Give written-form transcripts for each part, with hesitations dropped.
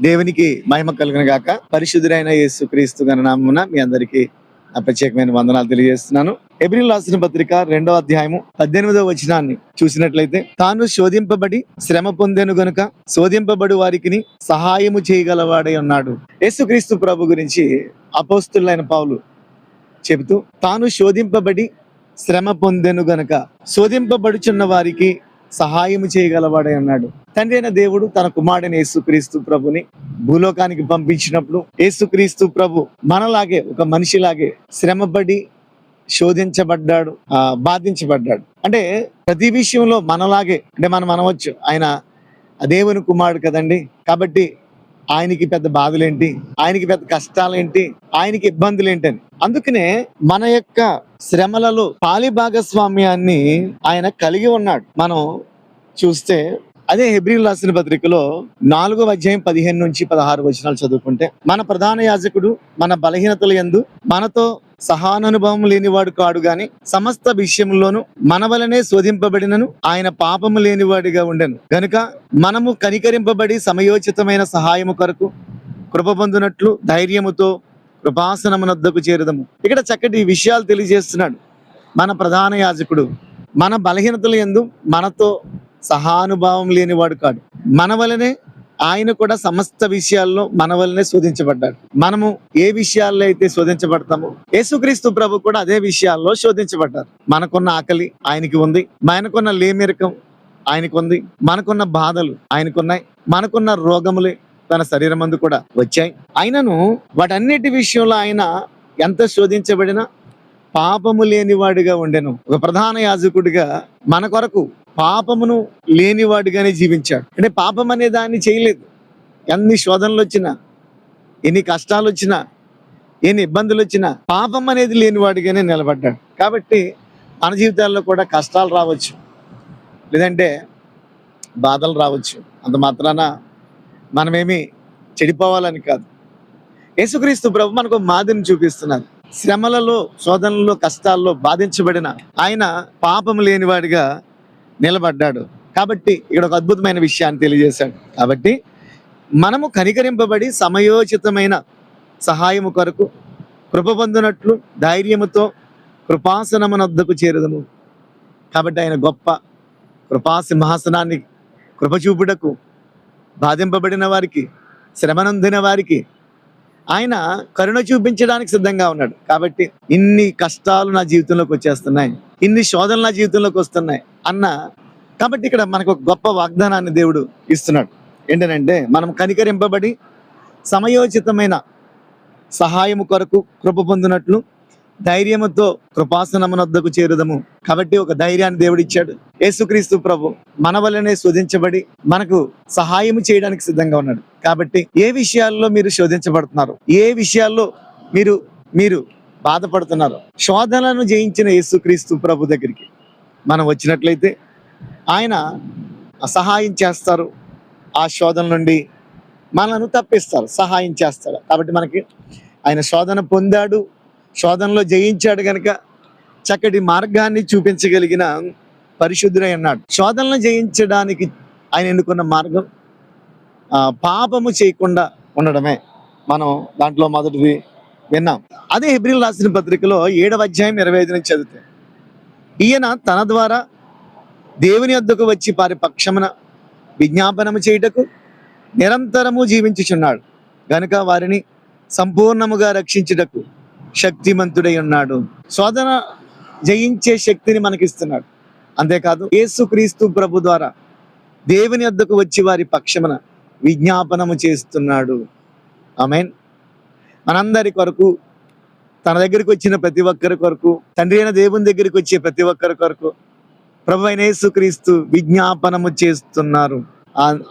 దేవునికి మహిమ కలుగును గాక. పరిశుద్ధుడైన యేసుక్రీస్తు నామమున మీ అందరికీ ప్రత్యేకమైన వందనాలు తెలియజేస్తున్నాను. హెబ్రీయులకు రాసిన పత్రిక 2వ అధ్యాయము 18వ వచనాన్ని చూసినట్లయితే, తాను శోధింపబడి శ్రమ పొందెను గనుక శోధింపబడు వారికి సహాయము చేయగలవాడై ఉన్నాడు. యేసుక్రీస్తు ప్రభు గురించి అపోస్తలుడైన పౌలు చెబుతూ, తాను శోధింపబడి శ్రమ పొందెను గనుక శోధింపబడుచున్న వారికి సహాయము చేయగలవాడై ఉన్నాడు. తండ్రి అయిన దేవుడు తన కుమారుడైన యేసుక్రీస్తు ప్రభుని భూలోకానికి పంపించినప్పుడు యేసుక్రీస్తు ప్రభు మనలాగే ఒక మనిషిలాగే శ్రమపడి శోధించబడ్డాడు, బాధించబడ్డాడు. అంటే ప్రతి విషయంలో మనలాగే, అంటే మనం అనవచ్చు ఆయన దేవుని కుమారుడు కదండి, కాబట్టి ఆయనకి పెద్ద బాధలేంటి, ఆయనకి పెద్ద కష్టాలేంటి, ఆయనకి ఇబ్బందులు ఏంటని. అందుకనే మన యొక్క శ్రమలలో పాలి భాగస్వామ్యాన్ని ఆయన కలిగి ఉన్నాడు. మనం చూస్తే అదే హెబ్రీయులకు రాసిన పత్రికలో 4వ అధ్యాయం 15 నుంచి 16 వచనాలు చదువుకుంటే, మన ప్రధాన యాజకుడు మన బలహీనతల యందు మనతో సహానుభవం లేనివాడు కాడు గాని సమస్త విషయంలోనూ మన వలనే శోధింపబడినను ఆయన పాపము లేనివాడిగా ఉండెను గనుక మనము కనికరింపబడి సమయోచితమైన సహాయము కొరకు కృప పొందునట్లు ధైర్యముతో కృపాసనమునొద్దకు చేరుదము. ఇక్కడ చక్కటి విషయాలు తెలియజేస్తున్నాడు. మన ప్రధాన యాజకుడు మన బలహీనతల యందు మనతో సహానుభావం లేనివాడు కాడు. మన వలనే ఆయన కూడా సమస్త విషయాల్లో మన వలనే శోధించబడ్డాడు. మనము ఏ విషయాల్లో అయితే శోధించబడతామో యేసుక్రీస్తు ప్రభు కూడా అదే విషయాల్లో శోధించబడ్డారు. మనకున్న ఆకలి ఆయనకి ఉంది, మనకున్న లేమిరకం ఆయనకు ఉంది, మనకున్న బాధలు ఆయనకున్నాయి, మనకున్న రోగములే తన శరీరం మందు కూడా వచ్చాయి. ఆయనను వాటన్నిటి విషయంలో ఆయన ఎంత శోధించబడినా పాపము లేనివాడిగా ఉండెను. ఒక ప్రధాన యాజకుడిగా మన కొరకు పాపమును లేనివాడిగానే జీవించాడు. అంటే పాపం అనే దాన్ని చేయలేదు. ఎన్ని శోధనలు వచ్చినా, ఎన్ని కష్టాలు వచ్చినా, ఎన్ని ఇబ్బందులు వచ్చినా పాపం అనేది లేనివాడిగానే నిలబడ్డాడు. కాబట్టి మన జీవితాల్లో కూడా కష్టాలు రావచ్చు, లేదంటే బాధలు రావచ్చు. అంత మాత్రాన మనమేమి చెడిపోవాలని కాదు. యేసుక్రీస్తు ప్రభు మనకు మాదిరిని చూపిస్తున్నారు. శ్రమలలో, శోధనలలో, కష్టాల్లో బాధించబడిన ఆయన పాపం లేనివాడిగా నిలబడ్డాడు. కాబట్టి ఇక్కడ ఒక అద్భుతమైన విషయాన్ని తెలియజేశాడు. కాబట్టి మనము కనికరింపబడి సమయోచితమైన సహాయము కొరకు కృప పొందినట్లు ధైర్యముతో కృపాసనమునొద్దకు చేరుదము. కాబట్టి ఆయన గొప్ప కృపాసింహాసనాన్ని కృపచూపుటకు బాధింపబడిన వారికి, శ్రమనందిన వారికి ఆయన కరుణ చూపించడానికి సిద్ధంగా ఉన్నాడు. కాబట్టి ఇన్ని కష్టాలు నా జీవితంలోకి వచ్చేస్తున్నాయి, ఇన్ని శోధనలు నా జీవితంలోకి వస్తున్నాయి కాబట్టి ఇక్కడ మనకు ఒక గొప్ప వాగ్దానాన్ని దేవుడు ఇస్తున్నాడు. ఏంటంటే మనం కనికరింపబడి సమయోచితమైన సహాయము కొరకు కృప పొందినట్లు ధైర్యముతో కృపాసనమునొద్దకు చేరుదము. కాబట్టి ఒక ధైర్యాన్ని దేవుడు ఇచ్చాడు. యేసుక్రీస్తు ప్రభు మన వల్లనే శోధించబడి మనకు సహాయం చేయడానికి సిద్ధంగా ఉన్నాడు. కాబట్టి ఏ విషయాల్లో మీరు శోధించబడుతున్నారు, ఏ విషయాల్లో మీరు బాధపడుతున్నారు, శోధనలను జయించిన యేసుక్రీస్తు ప్రభు దగ్గరికి మనం వచ్చినట్లయితే ఆయన సహాయం చేస్తారు. ఆ శోధన నుండి మనల్ని తప్పిస్తారు, సహాయం చేస్తాడు. కాబట్టి మనకి ఆయన శోధన పొందాడు, శోధనలో జయించాడు కనుక చక్కటి మార్గాన్ని చూపించగలిగిన పరిశుద్ధుడై ఉన్నాడు. శోధనలను జయించడానికి ఆయన ఎన్నుకున్న మార్గం పాపము చేయకుండా ఉండడమే. మనం దాంట్లో మొదటిది విన్నాం. అదే హెబ్రీయులకు రాసిన పత్రికలో 7వ అధ్యాయం 25 నుంచి చదివితే, ఈయన తన ద్వారా దేవుని వద్దకు వచ్చి వారి పక్షమున విజ్ఞాపనము చేయుటకు నిరంతరము జీవించుచున్నాడు గనుక వారిని సంపూర్ణముగా రక్షించుటకు శక్తిమంతుడై ఉన్నాడు. శోధన జయించే శక్తిని మనకిస్తున్నాడు. అంతేకాదు యేసుక్రీస్తు ప్రభు ద్వారా దేవుని వద్దకు వచ్చి వారి పక్షమున విజ్ఞాపనము చేస్తున్నాడు. ఆమేన్. మనందరి కొరకు, తన దగ్గరికి వచ్చిన ప్రతి ఒక్కరి కొరకు, తండ్రి అయిన దేవుని దగ్గరికి వచ్చే ప్రతి ఒక్కరి కొరకు ప్రభు అయిన యేసుక్రీస్తు విజ్ఞాపనము చేస్తున్నారు.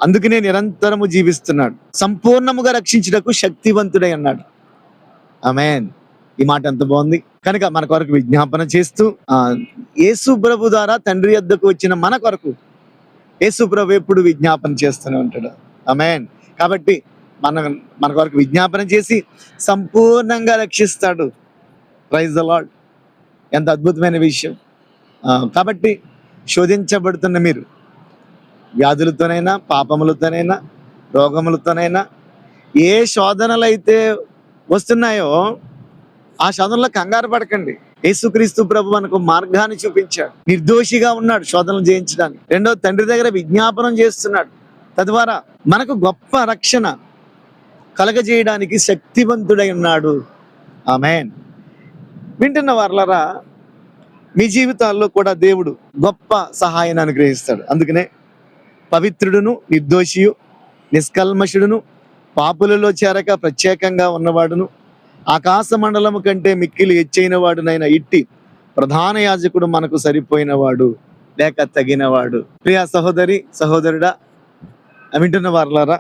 అందుకనే నిరంతరము జీవిస్తున్నాడు. సంపూర్ణముగా రక్షించుటకు శక్తివంతుడై అన్నాడు. ఆమేన్. ఈ మాట ఎంత బాగుంది. కనుక మన కొరకు విజ్ఞాపన చేస్తూ యేసు ప్రభు ద్వారా తండ్రి వద్దకు వచ్చిన మన కొరకు యేసు ప్రభు ఎప్పుడు విజ్ఞాపన చేస్తూనే ఉంటాడు. ఆమేన్. కాబట్టి మన కొరకు విజ్ఞాపన చేసి సంపూర్ణంగా రక్షిస్తాడు. Praise the Lord. ఎంత అద్భుతమైన విషయం. కాబట్టి శోధించబడుతున్న మీరు వ్యాధులతోనైనా, పాపములతోనైనా, రోగములతోనైనా, ఏ శోధనలు అయితే వస్తున్నాయో ఆ శోధనలో కంగారు పడకండి. యేసుక్రీస్తు ప్రభు మనకు మార్గాన్ని చూపించాడు. నిర్దోషిగా ఉన్నాడు శోధనలు జయించడానికి. రెండో, తండ్రి దగ్గర విజ్ఞాపనం చేస్తున్నాడు. తద్వారా మనకు గొప్ప రక్షణ కలగజేయడానికి శక్తివంతుడై ఉన్నాడు. ఆమేన్. వింటున్న వారలారా, మీ జీవితాల్లో కూడా దేవుడు గొప్ప సహాయాన్ని అనుగ్రహిస్తాడు. అందుకనే పవిత్రుడును, నిర్దోషియు, నిష్కల్మషుడును, పాపులలో చేరక ప్రత్యేకంగా ఉన్నవాడును, ఆకాశ మండలము కంటే మిక్కిలి ఎచ్చైన వాడునైన ఇట్టి ప్రధాన యాజకుడు మనకు సరిపోయినవాడు లేక తగినవాడు. ప్రియ సహోదరి సహోదరుడా, వింటున్న వారలారా,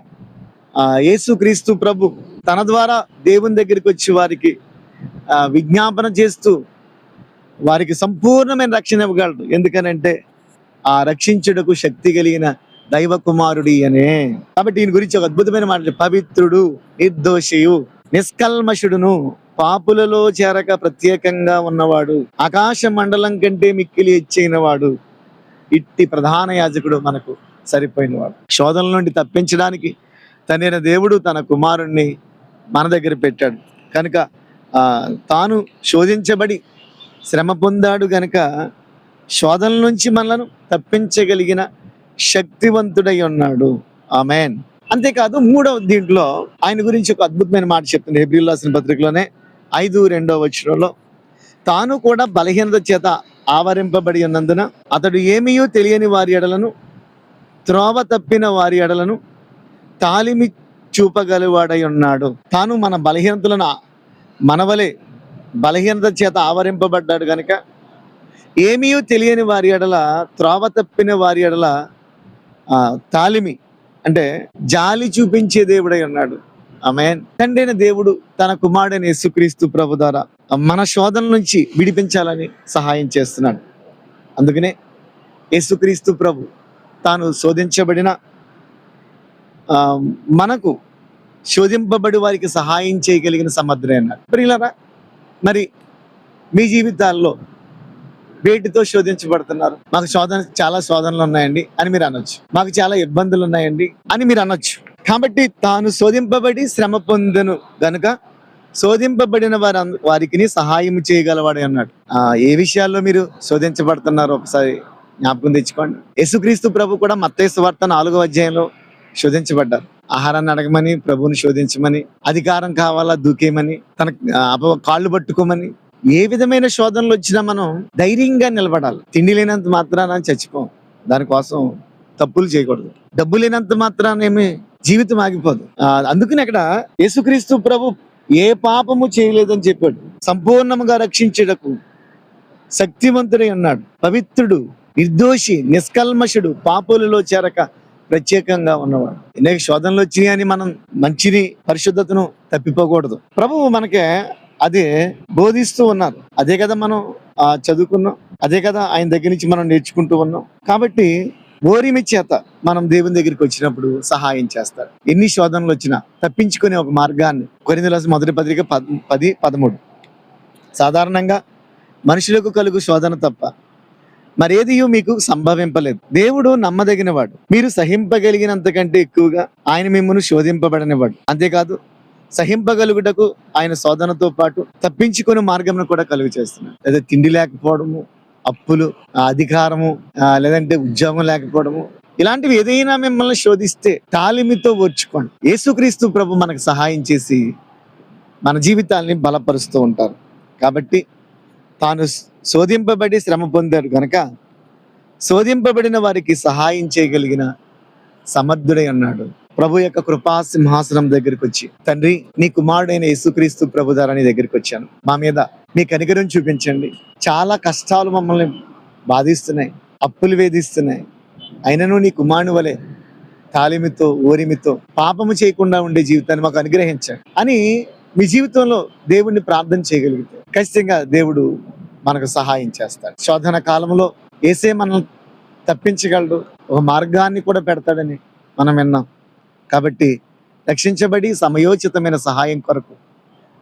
యేసుక్రీస్తు ప్రభు తన ద్వారా దేవుని దగ్గరికి వచ్చి వారికి విజ్ఞాపన చేస్తూ వారికి సంపూర్ణమైన రక్షణ ఇవ్వగలడు. ఎందుకనంటే ఆ రక్షించుటకు శక్తి కలిగిన దైవ కుమారుడి అనే. కాబట్టి ఈయన గురించి ఒక అద్భుతమైన మాట, పవిత్రుడు, నిర్దోషియు, నిష్కల్మషుడును, పాపులలో చేరక ప్రత్యేకంగా ఉన్నవాడు, ఆకాశ మండలం కంటే మిక్కిలి హెచ్చైన వాడు, ఇట్టి ప్రధాన యాజకుడు మనకు సరిపోయినవాడు. శోధనల నుండి తప్పించడానికి తనైన దేవుడు తన కుమారుణ్ణి మన దగ్గర పెట్టాడు కనుక తాను శోధించబడి శ్రమ పొందాడు గనుక శోధనల నుంచి మనలను తప్పించగలిగిన శక్తివంతుడై ఉన్నాడు. ఆమేన్. అంతేకాదు, మూడవ దీంట్లో ఆయన గురించి ఒక అద్భుతమైన మాట చెప్తుంది. హెబ్రీయులకు రాసిన పత్రికలోనే 5:2 తాను కూడా బలహీనత చేత ఆవరింపబడి ఉన్నందున అతడు ఏమీయూ తెలియని వారి ఎడలను, త్రోవ తప్పిన వారి ఎడలను తాలిమి చూపగలవాడై ఉన్నాడు. తాను మన బలహీనతలను మనవలే బలహీనత చేత ఆవరింపబడ్డాడు కనుక ఏమీయూ తెలియని వారి ఎడల, త్రోవ తప్పిన వారి ఎడల తాలిమి అంటే జాలి చూపించే దేవుడై ఉన్నాడు. ఆమేన్. తండ్రైన దేవుడు తన కుమారుడైన యేసుక్రీస్తు ప్రభు ద్వారా మన శోధన నుంచి విడిపించాలని సహాయం చేస్తున్నాడు. అందుకనే యేసుక్రీస్తు ప్రభు తాను శోధించబడిన మనకు శోధింపబడి వారికి సహాయం చేయగలిగిన సమర్థుడై ఉన్నాడు. ప్రియులారా, మరి మీ జీవితాల్లో వేటితో శోధించబడుతున్నారు? మాకు చాలా శోధనలు ఉన్నాయండి అని మీరు అనొచ్చు. మాకు చాలా ఇబ్బందులు ఉన్నాయండి అని మీరు అనొచ్చు. కాబట్టి తాను శోధింపబడి శ్రమ పొందెను గనుక శోధింపబడిన వారికి సహాయం చేయగలవాడు అన్నాడు. ఏ విషయాల్లో మీరు శోధించబడుతున్నారో ఒకసారి జ్ఞాపకం తెచ్చుకోండి. యేసుక్రీస్తు ప్రభు కూడా మత్తయి సువార్త 4వ అధ్యాయంలో శోధించబడ్డారు. ఆహారాన్ని అడగమని, ప్రభువుని శోధించమని, అధికారం కావాలా దూకేయమని, తన కాళ్ళు పట్టుకోమని, ఏ విధమైన శోధనలు వచ్చినా మనం ధైర్యంగా నిలబడాలి. తిండి లేనంత మాత్రాన చచ్చిపోం. దానికోసం తప్పులు చేయకూడదు. డబ్బు లేనంత మాత్రాన ఏమి జీవితం ఆగిపోదు. అందుకని అక్కడ యేసుక్రీస్తు ప్రభు ఏ పాపము చేయలేదని చెప్పాడు. సంపూర్ణంగా రక్షించుటకు శక్తివంతుడై ఉన్నాడు. పవిత్రుడు, నిర్దోషి, నిష్కల్మషుడు, పాపులలో చేరక ప్రత్యేకంగా ఉన్నవాడు. అనేక శోధనలు వచ్చినాయని మనం మంచిని, పరిశుద్ధతను తప్పిపోకూడదు. ప్రభువు మనకే అదే బోధిస్తూ ఉన్నారు. అదే కదా మనం చదువుకున్నాం. అదే కదా ఆయన దగ్గర నుంచి మనం నేర్చుకుంటూ ఉన్నాం. కాబట్టి ఓరిమి చేత మనం దేవుని దగ్గరికి వచ్చినప్పుడు సహాయం చేస్తాడు. ఎన్ని శోధనలు వచ్చినా తప్పించుకునే ఒక మార్గాన్ని కొరింథీయులకు రాసిన మొదటి పత్రిక 10:13 సాధారణంగా మనుషులకు కలుగు శోధన తప్ప మరేది మీకు సంభవింపలేదు. దేవుడు నమ్మదగినవాడు. మీరు సహింపగలిగినంతకంటే ఎక్కువగా ఆయన మిమ్మల్ని శోధింపబడనివాడు. అంతేకాదు, సహింపగలుగుటకు ఆయన శోధనతో పాటు తప్పించుకునే మార్గం కూడా కలుగు చేస్తున్నాడు. లేదా తిండి లేకపోవడము, అప్పులు, అధికారము, లేదంటే ఉద్యోగం లేకపోవడము, ఇలాంటివి ఏదైనా మిమ్మల్ని శోధిస్తే తాలిమితో ఓర్చుకోండి. యేసుక్రీస్తు ప్రభు మనకు సహాయం చేసి మన జీవితాల్ని బలపరుస్తూ ఉంటారు. కాబట్టి తాను శోధింపబడి శ్రమ పొందాడు కనుక శోధింపబడిన వారికి సహాయం చేయగలిగిన సమర్థుడై ఉన్నాడు. ప్రభు యొక్క కృపా సింహాసనం దగ్గరికి వచ్చి, తండ్రి, నీ కుమారుడైన యేసుక్రీస్తు ప్రభు ద్వారా నీ దగ్గరికి వచ్చాను. మా మీద మీ కనికరం చూపించండి. చాలా కష్టాలు మమ్మల్ని బాధిస్తున్నాయి, అప్పులు వేధిస్తున్నాయి. అయినను నీ కుమారుని వలె తాలిమితో, ఓరిమితో పాపము చేయకుండా ఉండే జీవితాన్ని మాకు అనుగ్రహించండి అని మీ జీవితంలో దేవుణ్ణి ప్రార్థన చేయగలిగితే ఖచ్చితంగా దేవుడు మనకు సహాయం చేస్తాడు. శోధన కాలంలో యేసే మనల్ని తప్పించగలడు, ఒక మార్గాన్ని కూడా పెడతాడని మనం విన్నాం. కాబట్టి రక్షించబడి సమయోచితమైన సహాయం కొరకు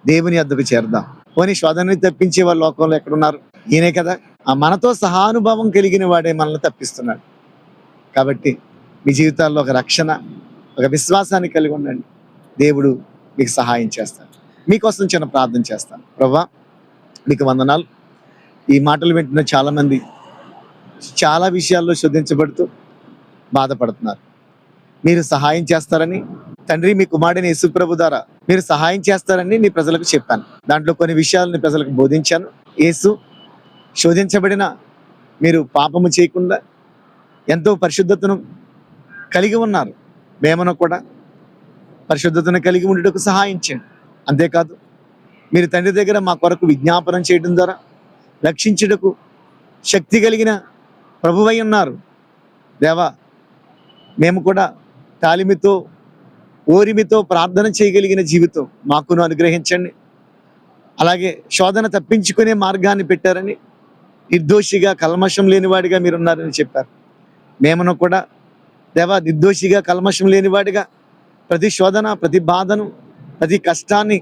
దేవుని వద్దకు చేరదాం. పోనీ శోధనని తప్పించే వాళ్ళ లోకంలో ఎక్కడున్నారు? ఈయనే కదా. మనతో సహానుభావం కలిగిన వాడే మనల్ని తప్పిస్తున్నాడు. కాబట్టి మీ జీవితాల్లో ఒక రక్షణ, ఒక విశ్వాసాన్ని కలిగి ఉండండి. దేవుడు మీకు సహాయం చేస్తాను. మీకోసం చిన్న ప్రార్థన చేస్తాను. ప్రభా, మీకు వందనాలు. ఈ మాటలు వింటున్న చాలామంది చాలా విషయాల్లో శోధించబడుతూ బాధపడుతున్నారు. మీరు సహాయం చేస్తారని తండ్రి, మీ కుమారుడైన యేసుప్రభు ద్వారా మీరు సహాయం చేస్తారని నీ ప్రజలకు చెప్పాను. దాంట్లో కొన్ని విషయాలను ప్రజలకు బోధించాను. యేసు శోధించబడిన మీరు పాపము చేయకుండా ఎంతో పరిశుద్ధతను కలిగి ఉన్నారు. మేమను కూడా పరిశుద్ధతను కలిగి ఉండటకు సహాయం చేయండి. అంతేకాదు, మీరు తండ్రి దగ్గర మా కొరకు విజ్ఞాపనం చేయడం ద్వారా రక్షించుటకు శక్తి కలిగిన ప్రభువై ఉన్నారు. దేవా, మేము కూడా తాలిమితో ఓరిమితో ప్రార్థన చేయగలిగిన జీవితం మాకును అనుగ్రహించండి. అలాగే శోధన తప్పించుకునే మార్గాన్ని పెట్టారని, నిర్దోషిగా కల్మషం లేనివాడిగా మీరున్నారని చెప్పారు. మేమను కూడా దేవా, నిర్దోషిగా కల్మషం లేనివాడిగా ప్రతి శోధన, ప్రతి బాధను, ప్రతి కష్టాన్ని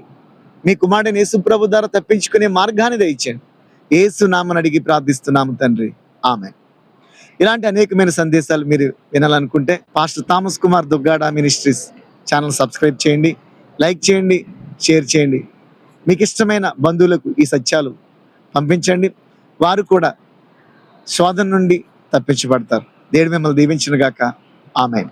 మీ కుమారుడైన యేసుప్రభు ద్వారా తప్పించుకునే మార్గాన్ని దయచేయండి. యేసు నామమున అడిగి ప్రార్థిస్తున్నాము తండ్రి, ఆమేన్. ఇలాంటి అనేకమైన సందేశాలు మీరు వినాలనుకుంటే pastor Thomas Kumar Duggada ministries channel subscribe చేయండి, లైక్ చేయండి, షేర్ చేయండి. మీకు ఇష్టమైన బంధువులకు ఈ సత్యాలు పంపించండి. వారు కూడా శోధన నుండి తప్పించబడతారు. దేవుడు మిమ్మల్ని దీవించును గాక. ఆమేన్.